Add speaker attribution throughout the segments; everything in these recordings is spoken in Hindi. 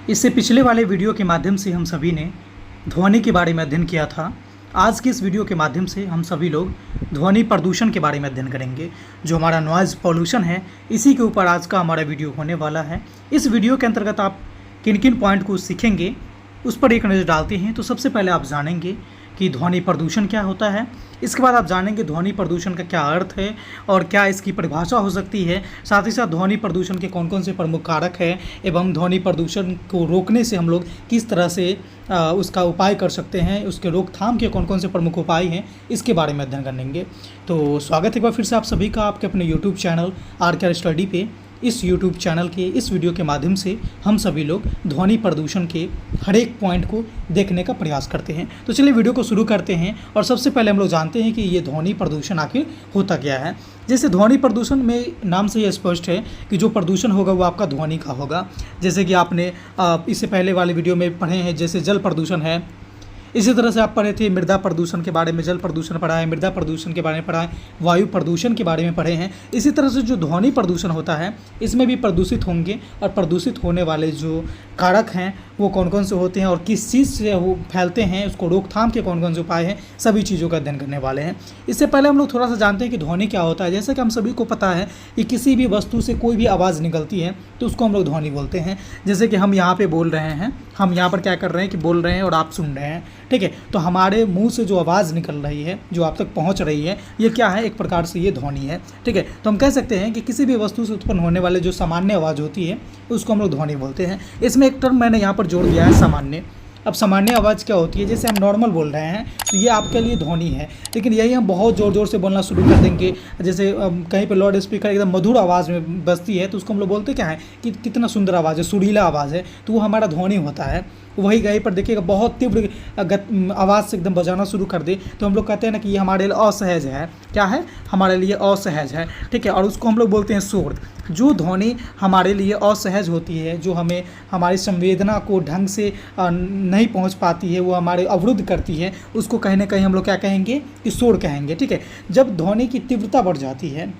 Speaker 1: इससे पिछले वाले वीडियो के माध्यम से हम सभी ने ध्वनि के बारे में अध्ययन किया था। आज के इस वीडियो के माध्यम से हम सभी लोग ध्वनि प्रदूषण के बारे में अध्ययन करेंगे, जो हमारा नॉइज़ पॉल्यूशन है। इसी के ऊपर आज का हमारा वीडियो होने वाला है। इस वीडियो के अंतर्गत आप किन किन पॉइंट को सीखेंगे उस पर एक नज़र डालते हैं। तो सबसे पहले आप जानेंगे कि ध्वनि प्रदूषण क्या होता है। इसके बाद आप जानेंगे ध्वनि प्रदूषण का क्या अर्थ है और क्या इसकी परिभाषा हो सकती है। साथ ही साथ ध्वनि प्रदूषण के कौन कौन से प्रमुख कारक हैं एवं ध्वनि प्रदूषण को रोकने से हम लोग किस तरह से उसका उपाय कर सकते हैं, उसके रोकथाम के कौन कौन से प्रमुख उपाय हैं, इसके बारे में अध्ययन करेंगे। तो स्वागत है एक बार फिर से आप सभी का आपके अपने यूट्यूब चैनल RK स्टडी पे। इस यूट्यूब चैनल के इस वीडियो के माध्यम से हम सभी लोग ध्वनि प्रदूषण के हर एक पॉइंट को देखने का प्रयास करते हैं। तो चलिए वीडियो को शुरू करते हैं। और सबसे पहले हम लोग जानते हैं कि ये ध्वनि प्रदूषण आखिर होता क्या है। जैसे ध्वनि प्रदूषण में नाम से ये स्पष्ट है कि जो प्रदूषण होगा वो आपका ध्वनि का होगा। जैसे कि आपने इससे पहले वाले वीडियो में पढ़े हैं, जैसे जल प्रदूषण है। इसी तरह से आप पढ़े थे मृदा प्रदूषण के बारे में, जल प्रदूषण पढ़ा है, मृदा प्रदूषण के बारे में पढ़ा है, वायु प्रदूषण के बारे में पढ़े हैं। इसी तरह से जो ध्वनि प्रदूषण होता है इसमें भी प्रदूषित होंगे, और प्रदूषित होने वाले जो कारक हैं वो कौन कौन से होते हैं और किस चीज़ से वो फैलते हैं, उसको रोकथाम के कौन कौन से उपाय हैं, सभी चीज़ों का अध्ययन करने वाले हैं। इससे पहले हम लोग थोड़ा सा जानते हैं कि ध्वनि क्या होता है। जैसे कि हम सभी को पता है कि किसी भी वस्तु से कोई भी आवाज़ निकलती है तो उसको हम लोग ध्वनि बोलते हैं। जैसे कि हम यहाँ पे बोल रहे हैं, हम यहाँ पर क्या कर रहे हैं कि बोल रहे हैं और आप सुन रहे हैं, ठीक है। तो हमारे मुंह से जो आवाज़ निकल रही है, जो आप तक पहुँच रही है, ये क्या है, एक प्रकार से ये ध्वनि है, ठीक है। तो हम कह सकते हैं कि किसी भी वस्तु से उत्पन्न होने वाले जो सामान्य आवाज़ होती है उसको हम लोग ध्वनि बोलते हैं। इसमें एक टर्म मैंने यहाँ पर जोड़ दिया है, सामान्य। अब सामान्य आवाज़ क्या होती है, जैसे हम नॉर्मल बोल रहे हैं तो ये आपके लिए ध्वनि है। लेकिन यही हम बहुत ज़ोर ज़ोर से बोलना शुरू कर देंगे, जैसे कहीं पे लाउड स्पीकर एकदम मधुर आवाज़ में बजती है तो उसको हम लोग बोलते क्या है कि कितना सुंदर आवाज़ है, सुरीला आवाज़ है, तो वो हमारा ध्वनि होता है। वही कहीं पर देखिएगा बहुत तीव्र आवाज़ से एकदम बजाना शुरू कर दे तो हम लोग कहते हैं ना कि ये हमारे लिए असहज है। क्या है, हमारे लिए असहज है, ठीक है। और उसको हम लोग बोलते हैं शोर। जो ध्वनि हमारे लिए असहज होती है, जो हमें हमारी संवेदना को ढंग से नहीं पहुंच पाती है, वो हमारे अवरुद्ध करती है, उसको कहीं ना कहीं हम लोग क्या कहेंगे कि शोर कहेंगे, ठीक है। जब ध्वनि की तीव्रता बढ़ जाती है,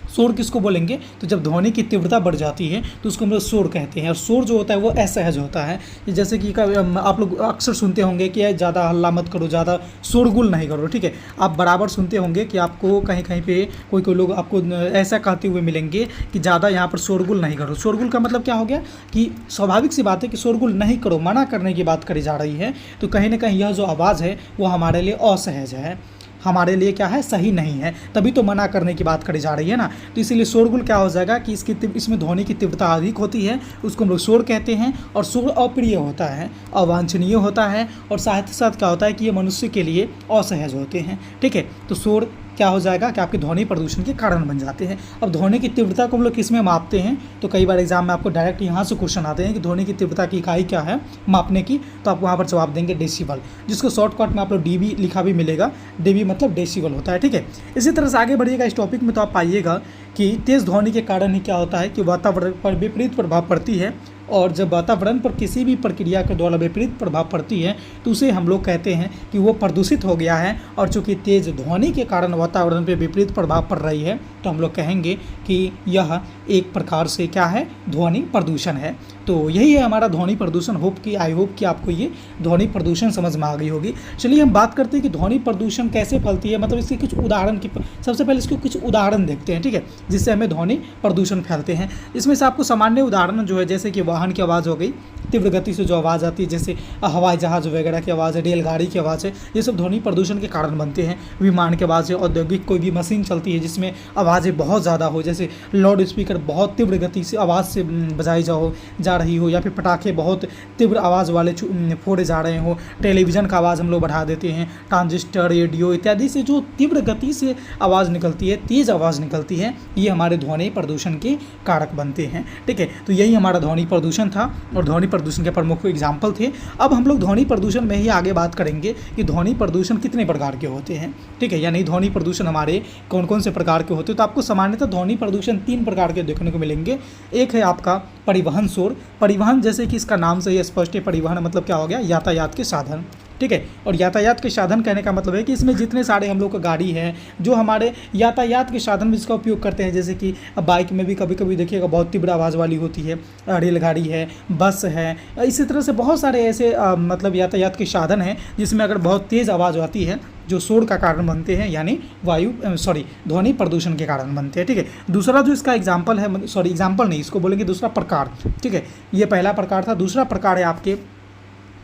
Speaker 1: शोर किसको बोलेंगे, तो जब ध्वनि की तीव्रता बढ़ जाती है तो उसको हम लोग शोर कहते हैं। और शोर जो होता है वो असहज होता है। जैसे कि आप लोग अक्सर सुनते होंगे कि ज़्यादा हल्ला मत करो, ज़्यादा शोरगुल नहीं करो, ठीक है। आप बराबर सुनते होंगे कि आपको कहीं कहीं पे कोई लोग आपको ऐसा कहते हुए मिलेंगे कि ज़्यादा यहाँ पर शोरगुल नहीं करो। शोरगुल का मतलब क्या हो गया कि स्वाभाविक सी बात है कि शोरगुल नहीं करो, मना करने की बात करी जा रही है। तो कहीं ना कहीं यह जो आवाज़ है वो हमारे लिए असहज है, हमारे लिए क्या है, सही नहीं है, तभी तो मना करने की बात करी जा रही है ना। तो इसीलिए शोरगुल क्या हो जाएगा कि इसमें ध्वनि की तीव्रता अधिक होती है, उसको हम लोग शोर कहते हैं। और शोर अप्रिय होता है, अवांछनीय होता है, और साथ ही साथ क्या होता है कि ये मनुष्य के लिए असहज होते हैं, ठीक है। तो शोर क्या हो जाएगा कि आपके ध्वनि प्रदूषण के कारण बन जाते हैं। अब ध्वनि की तीव्रता को हम लोग किस में मापते हैं, तो कई बार एग्जाम में आपको डायरेक्ट यहाँ से क्वेश्चन आते हैं कि ध्वनि की तीव्रता की इकाई क्या है मापने की, तो आप वहाँ पर जवाब देंगे डेसिबल, जिसको शॉर्टकट में आप लोग DB लिखा भी मिलेगा। DB मतलब डेसिबल होता है, ठीक है। इसी तरह से आगे बढ़िएगा इस टॉपिक में तो आप पाइएगा कि तेज़ ध्वनि के कारण ही क्या होता है कि वातावरण पर विपरीत प्रभाव पड़ती है। और जब वातावरण पर किसी भी प्रक्रिया के द्वारा विपरीत प्रभाव पड़ती है तो उसे हम लोग कहते हैं कि वो प्रदूषित हो गया है। और चूँकि तेज़ ध्वनि के कारण वातावरण पर विपरीत प्रभाव पड़ रही है तो हम लोग कहेंगे कि यह एक प्रकार से क्या है, ध्वनि प्रदूषण है। तो यही है हमारा ध्वनि प्रदूषण। आई होप कि आपको ये ध्वनि प्रदूषण समझ में आ गई होगी। चलिए हम बात करते हैं कि ध्वनि प्रदूषण कैसे फैलती है, मतलब इसके कुछ उदाहरण की सबसे पहले इसके कुछ उदाहरण देखते हैं, ठीक है, जिससे हमें ध्वनि प्रदूषण फैलते हैं। इसमें से आपको सामान्य उदाहरण जो है, जैसे कि वाहन की आवाज़ हो गई, तीव्र गति से जो आवाज़ आती है, जैसे हवाई जहाज़ वगैरह की आवाज़ है, रेलगाड़ी की आवाज़ है, ये सब ध्वनि प्रदूषण के कारण बनते हैं। विमान की आवाज़ है, औद्योगिक कोई भी मशीन चलती है जिसमें आवाज़ें बहुत ज़्यादा हो, जैसे लाउड स्पीकर बहुत तीव्र गति से आवाज़ से बजाई जा रही हो, या फिर पटाखे बहुत तीव्र आवाज़ वाले फोड़े जा रहे हो, टेलीविज़न का आवाज़ हम लोग बढ़ा देते हैं, ट्रांजिस्टर, रेडियो इत्यादि से जो तीव्र गति से आवाज़ निकलती है, तेज़ आवाज़ निकलती है, ये हमारे ध्वनि प्रदूषण के कारक बनते हैं, ठीक है। तो यही हमारा ध्वनि प्रदूषण था और ध्वनि प्रदूषण के प्रमुख एग्जाम्पल थे। अब हम लोग ध्वनि प्रदूषण में ही आगे बात करेंगे कि ध्वनि प्रदूषण कितने प्रकार के होते हैं, ठीक है, यानी ध्वनि प्रदूषण हमारे कौन कौन से प्रकार के होते हैं। तो आपको सामान्यतः ध्वनि प्रदूषण 3 प्रकार के देखने को मिलेंगे। एक है आपका परिवहन शोर। परिवहन जैसे कि इसका नाम से ही स्पष्ट है, परिवहन मतलब क्या हो गया, यातायात के साधन। ठीक है। और यातायात के साधन कहने का मतलब है कि इसमें जितने सारे हम लोग का गाड़ी है, जो हमारे यातायात के साधन भी इसका उपयोग करते हैं, जैसे कि बाइक में भी कभी कभी देखिएगा बहुत तीव्र आवाज़ वाली होती है, रेलगाड़ी है, बस है, इसी तरह से बहुत सारे ऐसे मतलब यातायात के साधन हैं जिसमें अगर बहुत तेज़ आवाज़ आती है जो शोर का कारण बनते हैं, यानी ध्वनि प्रदूषण के कारण बनते हैं। ठीक है। दूसरा जो इसका एग्जाम्पल है, एग्जाम्पल नहीं, इसको बोलेंगे दूसरा प्रकार। ठीक है, ये पहला प्रकार था। दूसरा प्रकार है आपके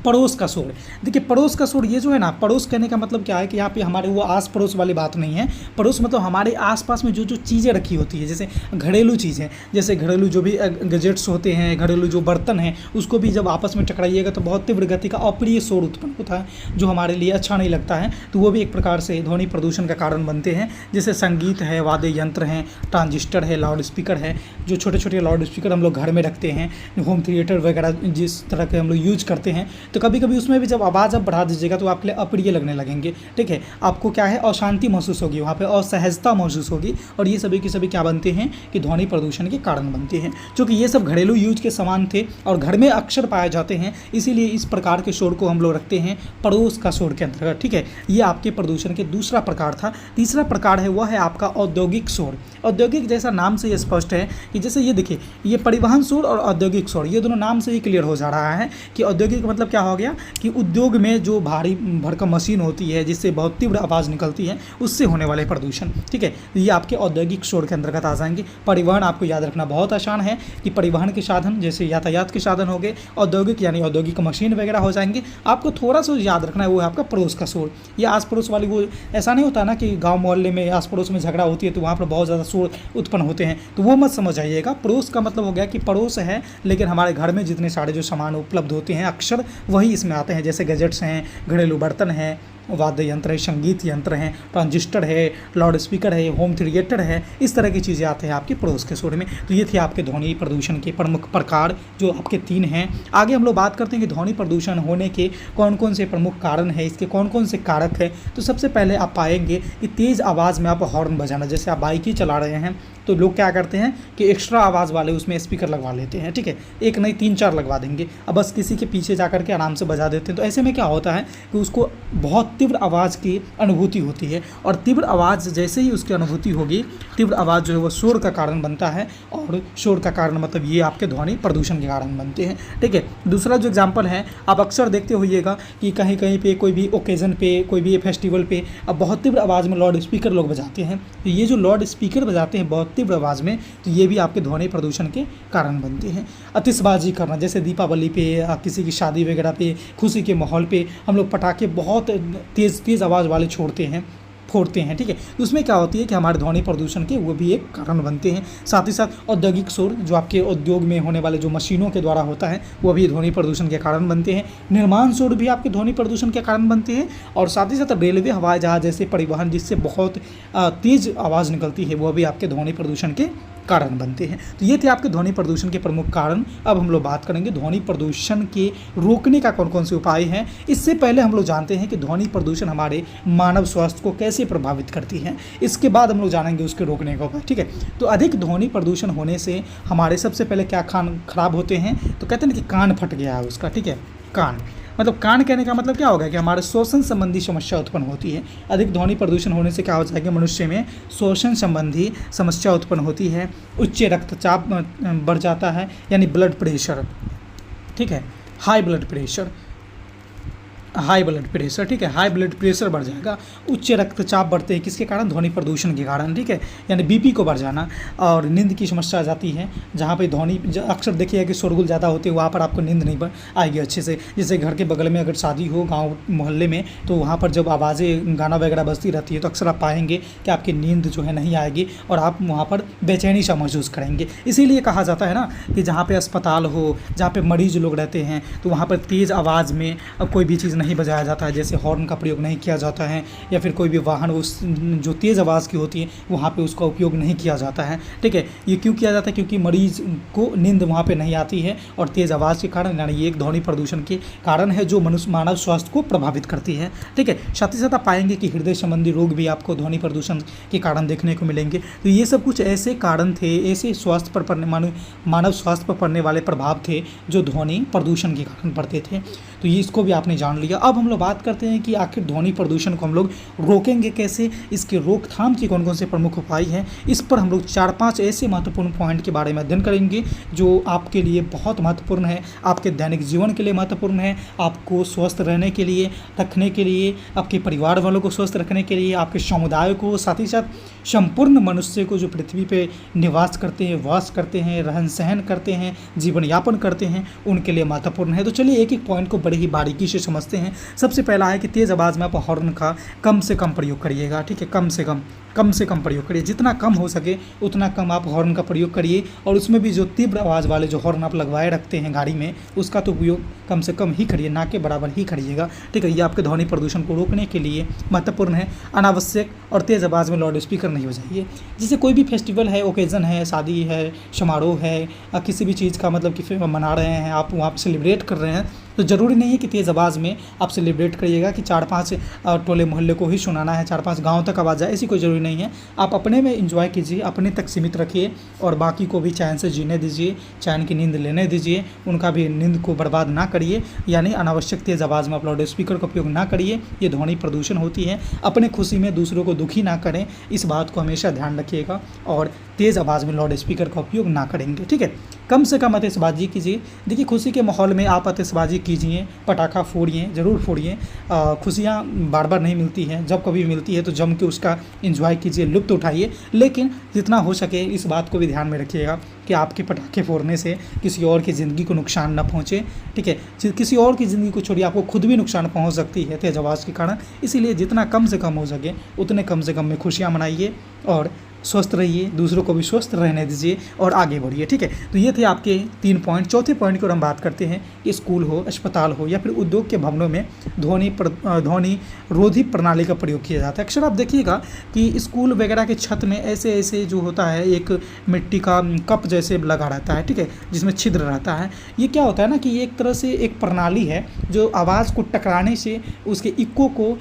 Speaker 1: पड़ोस का शोर। देखिए पड़ोस का शोर ये जो है ना, पड़ोस कहने का मतलब क्या है कि यहाँ पे हमारे वो आस पड़ोस वाली बात नहीं है। पड़ोस मतलब हमारे आसपास में जो जो चीज़ें रखी होती है, जैसे घरेलू चीज़ें, जैसे घरेलू जो भी गैजेट्स होते हैं, घरेलू जो बर्तन हैं, उसको भी जब आपस में टकराइएगा तो बहुत तीव्र गति का अप्रिय शोर उत्पन्न होता है जो हमारे लिए अच्छा नहीं लगता है। तो वो भी एक प्रकार से ध्वनि प्रदूषण का कारण बनते हैं। जैसे संगीत है, वाद्य यंत्र हैं, ट्रांजिस्टर है, लाउड स्पीकर है, जो छोटे छोटे लाउड स्पीकर हम लोग घर में रखते हैं, होम थिएटर वगैरह जिस तरह के हम लोग यूज करते हैं, तो कभी कभी उसमें भी जब आवाज़ आप बढ़ा दीजिएगा तो आपके लिए अप्रिय लगने लगेंगे। ठीक है, आपको क्या है, अशांति महसूस होगी, वहाँ पे असहजता महसूस होगी, और ये सभी के सभी क्या बनते हैं कि ध्वनि प्रदूषण के कारण बनते हैं। क्योंकि ये सब घरेलू यूज के सामान थे और घर में अक्सर पाए जाते हैं, इसीलिए इस प्रकार के शोर को हम लोग रखते हैं पड़ोस का शोर के अंतर्गत। ठीक है, ये आपके प्रदूषण के दूसरा प्रकार था। तीसरा प्रकार है वह है आपका औद्योगिक शोर। औद्योगिक जैसा नाम से ये स्पष्ट है कि जैसे ये देखिए, ये परिवहन शोर और औद्योगिक शोर, ये दोनों नाम से ही क्लियर हो जा रहा है कि औद्योगिक मतलब क्या हो गया कि उद्योग में जो भारी भरकम मशीन होती है जिससे बहुत तीव्र आवाज़ निकलती है, उससे होने वाले प्रदूषण। ठीक है, ये आपके औद्योगिक शोर के अंतर्गत आ जाएंगे। परिवहन आपको याद रखना बहुत आसान है कि परिवहन के साधन जैसे यातायात के साधन हो गए, औद्योगिक यानी औद्योगिक मशीन वगैरह हो जाएंगे। आपको थोड़ा सा याद रखना है वो है आपका पड़ोस का शोर। ये आस पड़ोस वाली, वो ऐसा नहीं होता ना कि गाँव मोहल्ले में आस पड़ोस में झगड़ा होती है तो वहाँ पर बहुत ज़्यादा शोर उत्पन्न होते हैं, तो वो मत समझ आइएगा। पड़ोस का मतलब हो गया कि पड़ोस है लेकिन हमारे घर में जितने सारे जो सामान उपलब्ध होते हैं अक्सर वही इसमें आते हैं, जैसे गैजेट्स हैं, घरेलू बर्तन हैं, वाद्य यंत्र है, संगीत यंत्र हैं, ट्रांजिस्टर है, लाउड स्पीकर है, होम थिएटर है, इस तरह की चीज़ें आते हैं आपके पड़ोस के शोर में। तो ये थे आपके ध्वनि प्रदूषण के प्रमुख प्रकार जो आपके 3 हैं। आगे हम लोग बात करते हैं कि ध्वनि प्रदूषण होने के कौन कौन से प्रमुख कारण हैं, इसके कौन कौन से कारक हैं। तो सबसे पहले आप पाएंगे कि तेज़ आवाज़ में आप हॉर्न बजाना, जैसे आप बाइक ही चला रहे हैं तो लोग क्या करते हैं कि एक्स्ट्रा आवाज़ वाले उसमें स्पीकर लगवा लेते हैं। ठीक है, एक नहीं 3-4 लगवा देंगे, अब बस किसी के पीछे जा करके आराम से बजा देते हैं। तो ऐसे में क्या होता है कि उसको बहुत तीव्र आवाज़ की अनुभूति होती है, और तीव्र आवाज़ जैसे ही उसकी अनुभूति होगी, तीव्र आवाज़ जो है वो शोर का कारण बनता है, और शोर का कारण मतलब ये आपके ध्वनि प्रदूषण के कारण बनते हैं। ठीक है, दूसरा जो एग्जाम्पल है, आप अक्सर देखते होइएगा कि कहीं कहीं पे कोई भी ओकेज़न पे, कोई भी फेस्टिवल पे अब बहुत तीव्र आवाज़ में लाउड स्पीकर लोग बजाते हैं। तो ये जो लाउड स्पीकर बजाते हैं बहुत तीव्र आवाज़ में, तो ये भी आपके ध्वनि प्रदूषण के कारण बनते हैं। आतिशबाजी करना, जैसे दीपावली पे, किसी की शादी वगैरह पे, खुशी के माहौल पे हम लोग पटाखे बहुत तेज़ आवाज़ वाले फोड़ते हैं। ठीक है, तो उसमें क्या होती है कि हमारे ध्वनि प्रदूषण के वो भी एक कारण बनते हैं। साथ ही साथ औद्योगिक शोर, जो आपके उद्योग में होने वाले जो मशीनों के द्वारा होता है, वो भी ध्वनि प्रदूषण के कारण बनते हैं। निर्माण शोर भी आपके ध्वनि प्रदूषण के कारण बनते हैं। और साथ ही साथ रेलवे, हवाई जहाज जैसे परिवहन जिससे बहुत तेज़ आवाज़ निकलती है, वो भी आपके ध्वनि प्रदूषण के कारण बनते हैं। तो ये थे आपके ध्वनि प्रदूषण के प्रमुख कारण। अब हम लोग बात करेंगे ध्वनि प्रदूषण के रोकने का कौन कौन से उपाय हैं। इससे पहले हम लोग जानते हैं कि ध्वनि प्रदूषण हमारे मानव स्वास्थ्य को कैसे प्रभावित करती है, इसके बाद हम लोग जानेंगे उसके रोकने का उपाय। ठीक है, तो अधिक ध्वनि प्रदूषण होने से हमारे सबसे पहले क्या कान खराब होते हैं, तो कहते हैं कि कान फट गया है उसका। ठीक है, कान मतलब कान कहने का मतलब क्या होगा कि हमारे श्वसन संबंधी समस्या उत्पन्न होती है। अधिक ध्वनि प्रदूषण होने से क्या हो जाएगा, मनुष्य में श्वसन संबंधी समस्या उत्पन्न होती है। उच्च रक्तचाप बढ़ जाता है, यानी ब्लड प्रेशर। ठीक है, हाई ब्लड प्रेशर। ठीक है, हाई ब्लड प्रेशर बढ़ जाएगा। उच्च रक्तचाप बढ़ते हैं, किसके कारण, ध्वनि प्रदूषण के कारण। ठीक है, यानी बीपी को बढ़ जाना। और नींद की समस्या आ जाती है, जहाँ पे ध्वनि अक्सर देखिएगा कि शोरगुल ज़्यादा होते हैं, वहाँ पर आपको नींद नहीं आएगी अच्छे से। जैसे घर के बगल में अगर शादी हो गाँव मोहल्ले में, तो वहाँ पर जब आवाज़ें गाना वगैरह बजती रहती है तो अक्सर आप पाएंगे कि आपकी नींद जो है नहीं आएगी और आप वहाँ पर बेचैनी सा महसूस करेंगे। इसीलिए कहा जाता है ना कि जहाँ पर अस्पताल हो, जहाँ पर मरीज लोग रहते हैं, तो वहाँ पर तेज़ आवाज़ में अब कोई भी चीज़ नहीं बजाया जाता है, जैसे हॉर्न का प्रयोग नहीं किया जाता है, या फिर कोई भी वाहन उस जो तेज़ आवाज़ की होती है वहाँ पे उसका उपयोग नहीं किया जाता है। ठीक है, ये क्यों किया जाता है, क्योंकि मरीज़ को नींद वहाँ पे नहीं आती है और तेज़ आवाज़ के कारण, यानी ये एक ध्वनि प्रदूषण के कारण है जो मानव स्वास्थ्य को प्रभावित करती है। ठीक है, साथ ही साथ आप पाएंगे कि हृदय संबंधी रोग भी आपको ध्वनि प्रदूषण के कारण देखने को मिलेंगे। तो ये सब कुछ ऐसे कारण थे, ऐसे स्वास्थ्य पर पड़ने मानव स्वास्थ्य पर पड़ने वाले प्रभाव थे जो ध्वनि प्रदूषण के कारण पड़ते थे। तो ये इसको भी आपने जान लिया। है। अब हम लोग बात करते हैं कि आखिर ध्वनि प्रदूषण को हम लोग रोकेंगे कैसे, इसके रोकथाम की कौन कौन से प्रमुख उपाय हैं। इस पर हम लोग 4-5 ऐसे महत्वपूर्ण पॉइंट के बारे में अध्ययन करेंगे जो आपके लिए बहुत महत्वपूर्ण है, आपके दैनिक जीवन के लिए महत्वपूर्ण है, आपको स्वस्थ रहने के लिए, रखने के लिए, आपके परिवार वालों को स्वस्थ रखने के लिए, आपके समुदाय को, साथ ही साथ संपूर्ण मनुष्य को जो पृथ्वी पे निवास करते हैं, वास करते हैं, रहन सहन करते हैं, जीवन यापन करते हैं, उनके लिए महत्वपूर्ण है। तो चलिए एक एक पॉइंट को बड़ी ही बारीकी से समझते हैं। सबसे पहला है कि तेज़ आवाज़ में आप हॉर्न का कम से कम प्रयोग करिएगा। ठीक है, कम से कम प्रयोग करिए, जितना कम हो सके उतना कम आप हॉर्न का प्रयोग करिए। और उसमें भी जो तीव्र आवाज़ वाले जो हॉर्न आप लगवाए रखते हैं गाड़ी में, उसका तो उपयोग कम से कम ही करिए, ना के बराबर ही करिएगा। ठीक है, ये आपके ध्वनि प्रदूषण को रोकने के लिए महत्वपूर्ण है। अनावश्यक और तेज़ आवाज़ में लाउड स्पीकर नहीं बजाइए। जैसे कोई भी फेस्टिवल है, ओकेज़न है, शादी है, समारोह है, किसी भी चीज़ का मतलब कि मना रहे हैं, आप वहाँ पर सेलिब्रेट कर रहे हैं, तो ज़रूरी नहीं है कि तेज़ आवाज़ में आप सेलिब्रेट करिएगा कि 4-5 टोले मोहल्ले को ही सुनाना है, 4-5 गाँव तक आवाज़ जाए, ऐसी कोई ज़रूरी नहीं है। आप अपने में एंजॉय कीजिए, अपने तक सीमित रखिए और बाकी को भी चैन से जीने दीजिए, चैन की नींद लेने दीजिए, उनका भी नींद को बर्बाद ना करिए। यानी अनावश्यक तेज़ आवाज़ में आप लाउड स्पीकर का उपयोग ना करिए, ये ध्वनि प्रदूषण होती है। अपने खुशी में दूसरों को दुखी ना करें, इस बात को हमेशा ध्यान रखिएगा और तेज़ आवाज़ में लाउड स्पीकर का उपयोग ना करेंगे। ठीक है, कम से कम आतिशबाजी कीजिए। देखिए, खुशी के माहौल में आप आतिशबाजी कीजिए, पटाखा फोड़िए, ज़रूर फोड़िए। खुशियाँ बार बार नहीं मिलती हैं, जब कभी मिलती है तो जम के उसका एंजॉय कीजिए, लुत्फ़ उठाइए। लेकिन जितना हो सके इस बात को भी ध्यान में रखिएगा कि आपके पटाखे फोड़ने से किसी और की ज़िंदगी को नुकसान न पहुँचे। ठीक है, किसी और की ज़िंदगी को छोड़िए, आपको खुद भी नुकसान पहुँच सकती है तेज़ आवाज़ के कारण। इसीलिए जितना कम से कम हो सके उतने कम से कम में खुशियाँ मनाइए और स्वस्थ रहिए, दूसरों को भी स्वस्थ रहने दीजिए और आगे बढ़िए। ठीक है, तो ये थे आपके 3 पॉइंट। चौथे पॉइंट की ओर हम बात करते हैं कि स्कूल हो, अस्पताल हो या फिर उद्योग के भवनों में ध्वनि रोधी प्रणाली का प्रयोग किया जाता है। अक्सर आप देखिएगा कि स्कूल वगैरह के छत में ऐसे जो होता है, एक मिट्टी का कप जैसे लगा रहता है, ठीक है, जिसमें छिद्र रहता है। ये क्या होता है ना कि ये एक तरह से एक प्रणाली है जो आवाज़ को टकराने से, उसके इक्को को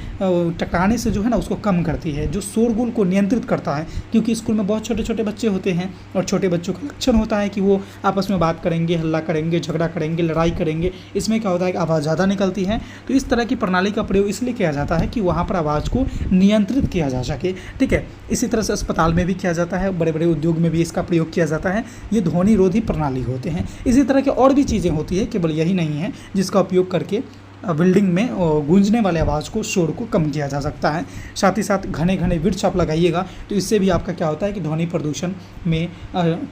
Speaker 1: टकराने से जो है ना उसको कम करती है, जो शोरगुल को नियंत्रित करता है। क्योंकि स्कूल में बहुत छोटे छोटे बच्चे होते हैं और छोटे बच्चों का लक्षण होता है कि वो आपस में बात करेंगे, हल्ला करेंगे, झगड़ा करेंगे, लड़ाई करेंगे। इसमें क्या होता है कि आवाज़ ज़्यादा निकलती है। तो इस तरह की प्रणाली का प्रयोग इसलिए किया जाता है कि वहाँ पर आवाज़ को नियंत्रित किया जा सके। ठीक है, इसी तरह से अस्पताल में भी किया जाता है, बड़े बड़े उद्योग में भी इसका प्रयोग किया जाता है। ये ध्वनि रोधी प्रणाली होते हैं। इसी तरह की और भी चीज़ें होती है, केवल यही नहीं है जिसका उपयोग करके बिल्डिंग में गूंजने वाले आवाज़ को, शोर को कम किया जा सकता है। साथ ही साथ घने घने वृक्ष आप लगाइएगा तो इससे भी आपका क्या होता है कि ध्वनि प्रदूषण में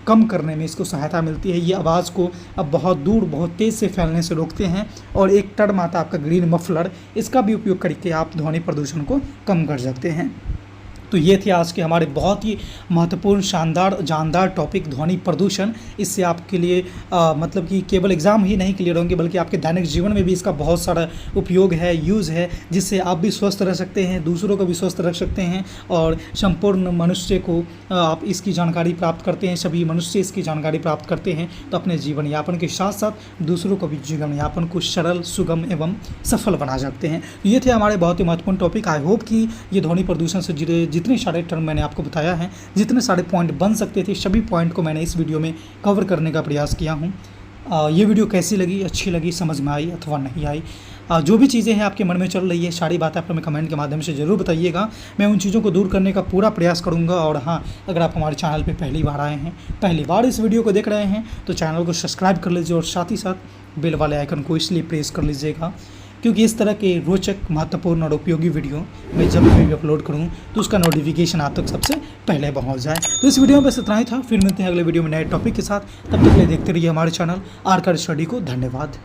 Speaker 1: कम करने में इसको सहायता मिलती है। ये आवाज़ को अब बहुत दूर, बहुत तेज़ से फैलने से रोकते हैं। और एक टर्म आता है आपका ग्रीन मफलर, इसका भी उपयोग करके आप ध्वनि प्रदूषण को कम कर सकते हैं। तो ये थे आज के हमारे बहुत ही महत्वपूर्ण, शानदार, जानदार टॉपिक ध्वनि प्रदूषण। इससे आपके लिए मतलब कि केवल एग्ज़ाम ही नहीं क्लियर होंगे बल्कि आपके दैनिक जीवन में भी इसका बहुत सारा उपयोग है, यूज़ है, जिससे आप भी स्वस्थ रह सकते हैं, दूसरों को भी स्वस्थ रख सकते हैं और संपूर्ण मनुष्य को आप इसकी जानकारी प्राप्त करते हैं, सभी मनुष्य इसकी जानकारी प्राप्त करते हैं तो अपने जीवन यापन के साथ साथ दूसरों को भी जीवन यापन को सरल, सुगम एवं सफल बना सकते हैं। ये थे हमारे बहुत ही महत्वपूर्ण टॉपिक। आई होप कि ये ध्वनि प्रदूषण से जुड़े जितने सारे टर्म मैंने आपको बताया है, जितने सारे पॉइंट बन सकते थे, सभी पॉइंट को मैंने इस वीडियो में कवर करने का प्रयास किया हूँ। ये वीडियो कैसी लगी, अच्छी लगी, समझ में आई अथवा नहीं आई, जो भी चीज़ें हैं आपके मन में चल रही है, सारी बातें आप हमें कमेंट के माध्यम से ज़रूर बताइएगा। मैं उन चीज़ों को दूर करने का पूरा प्रयास करूँगा। और हाँ, अगर आप हमारे चैनल पे पहली बार आए हैं, पहली बार इस वीडियो को देख रहे हैं तो चैनल को सब्सक्राइब कर लीजिए और साथ ही साथ बेल वाले आइकन को इसलिए प्रेस कर लीजिएगा क्योंकि इस तरह के रोचक, महत्वपूर्ण और उपयोगी वीडियो मैं जब भी अपलोड करूं तो उसका नोटिफिकेशन आप तक सबसे पहले पहुंच जाए। तो इस वीडियो में बस इतना ही था, फिर मिलते हैं अगले वीडियो में नए टॉपिक के साथ। तब तक के लिए देखते रहिए हमारे चैनल आरकर स्टडी को। धन्यवाद।